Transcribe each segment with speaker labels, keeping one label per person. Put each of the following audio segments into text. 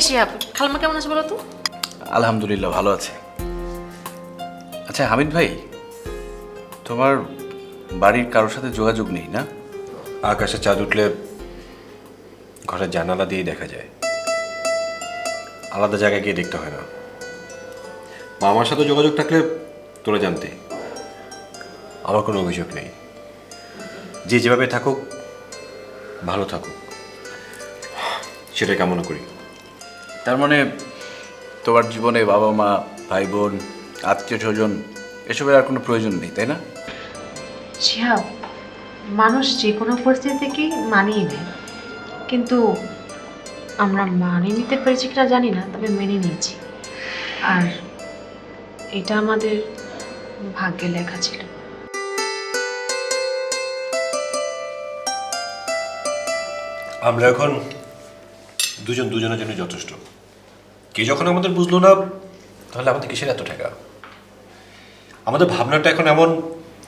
Speaker 1: শিহাব, খালাম্মা কেমন আছে বলো তো?
Speaker 2: আলহামদুলিল্লাহ ভালো আছে। আচ্ছা হামিদ ভাই, তোমার বাড়ির কারোর সাথে যোগাযোগ নেই না?
Speaker 3: আকাশে চাঁদ উঠলে ঘরের জানালা দিয়েই দেখা যায়, আলাদা জায়গায় গিয়ে দেখতে হয় না। মামার সাথে যোগাযোগ থাকলে তোরা জানতে, আমার কোনো অভিযোগ নেই। যে যেভাবে থাকুক ভালো থাকুক, সেটাই কামনা করি।
Speaker 2: তার মানে তোমার জীবনে বাবা মা, ভাই বোন, আত্মীয় স্বজন এসবের আর কোনো প্রয়োজন নেই, তাই না?
Speaker 1: শিহাব, মানুষ যে কোনো পরিস্থিতিকেই মানিয়ে নেয়, কিন্তু আমরা মানিয়ে নিতে পেরেছি কিনা জানি না, তবে মেনে নিয়েছি। আর এটা আমাদের ভাগ্যে লেখা ছিল।
Speaker 3: আমরা এখন দুজন দুজনের জন্য যথেষ্ট। কে যখন আমাদের বুঝলো না, তাহলে আমাদের কিসের এত টাকা? আমাদের ভাবনাটা এখন এমন,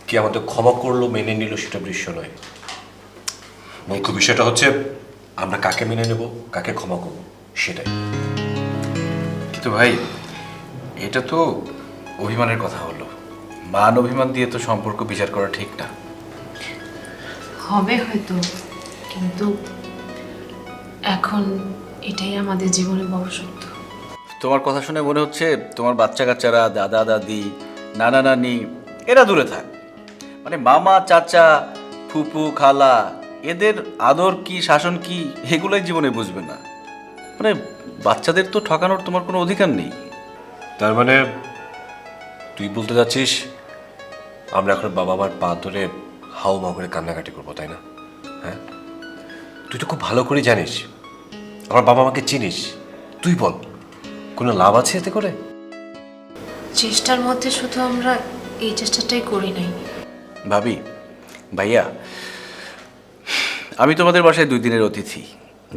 Speaker 3: কি আমাদের ক্ষমা করলো, মেনে নিল, সেটা দৃশ্য নয়। মুখ্য বিষয়টা হচ্ছে আমরা কাকে মেনে নেব, কাকে ক্ষমা করব, সেটাই।
Speaker 2: কিন্তু ভাই, এটা তো অভিমানের কথা হলো। মান অভিমান দিয়ে তো সম্পর্ক বিচার করা ঠিক না।
Speaker 1: হবে হয়তো, কিন্তু এখন এটাই আমাদের জীবনে বড় সত্য।
Speaker 2: তোমার কথা শুনে মনে হচ্ছে তোমার বাচ্চা কাচ্চারা, দাদা দাদি, নানা নানি এরা দূরে থাক, মানে মামা চাচা ফুপু খালা এদের আদর কি শাসন কি এগুলোই জীবনে বুঝবে না। মানে বাচ্চাদের তো ঠকানোর তোমার কোনো অধিকার নেই।
Speaker 3: তার মানে তুই বলতে যাচ্ছিস আমরা এখন বাবা মার পা ধরে হাও মাও করে কান্নাকাটি করবো, তাই না? হ্যাঁ, তুই তো খুব ভালো করে জানিস আমার বাবা মাকে চিনিস। তুই বল, কোনো লাভ আছে এতে করে?
Speaker 1: চেষ্টার মধ্যে শুধু আমরা এই চেষ্টাটাই করি নাই।
Speaker 2: ভাবি, ভাইয়া, আমি তোমাদের বাসায় 2 দিনের অতিথি।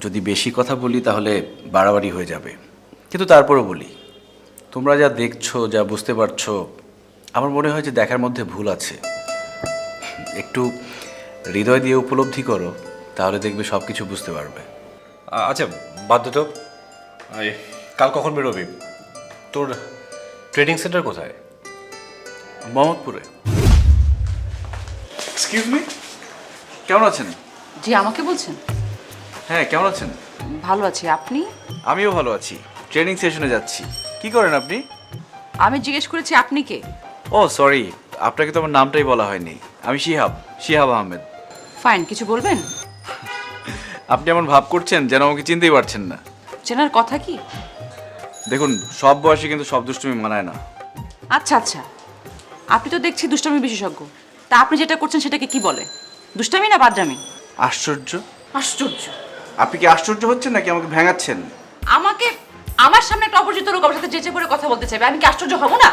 Speaker 2: যদি বেশি কথা বলি তাহলে বাড়াবাড়ি হয়ে যাবে, কিন্তু তারপরও বলি, তোমরা যা দেখছো, যা বুঝতে পারছো, আমার মনে হয় যে দেখার মধ্যে ভুল আছে। একটু হৃদয় দিয়ে উপলব্ধি করো, তাহলে দেখবে সব কিছু বুঝতে পারবে।
Speaker 3: আচ্ছা বাদ দে তো। কাল কখন বেরোবি? তোর ট্রেনিং সেন্টার কোথায়?
Speaker 2: মোহাম্মদপুরে। এক্সকিউজ মি, কেমন আছেন?
Speaker 4: জি, আমাকে বলছেন?
Speaker 2: হ্যাঁ, কেমন আছেন?
Speaker 4: ভালো আছি, আপনি?
Speaker 2: আমিও ভালো আছি। ট্রেনিং সেশনে যাচ্ছি। কি করেন আপনি?
Speaker 4: আমি জিজ্ঞেস করেছি আপনি কে?
Speaker 2: ও সরি, আপনাকে তো আমার নামটাই বলা হয়নি। আমি শিহাব আহমেদ।
Speaker 4: ফাইন, কিছু বলবেন?
Speaker 2: আপনি এমন ভাব করছেন যেন আমাকে চিনতেই পারছেন না।
Speaker 4: চেনার কথা কি?
Speaker 2: দেখুন, সব বয়সে কিন্তু সব দুষ্টুমি মানায় না।
Speaker 4: আচ্ছা আচ্ছা, আপনি তো দেখছি দুষ্টামি বিশেষজ্ঞ। তা আপনি যেটা করছেন সেটাকে কি বলে? দুষ্টামি না বাদরামি?
Speaker 2: আশ্চর্য!
Speaker 4: আশ্চর্য!
Speaker 2: আপনি কি আশ্চর্য হচ্ছেন নাকি আমাকে ভেঙাচ্ছেন?
Speaker 4: আমাকে আমার সামনে একটা অপরিচিত লোক আমার সাথে চেঁচে পড়ে কথা বলতে চাইবে, আমি কি আশ্চর্য হব না?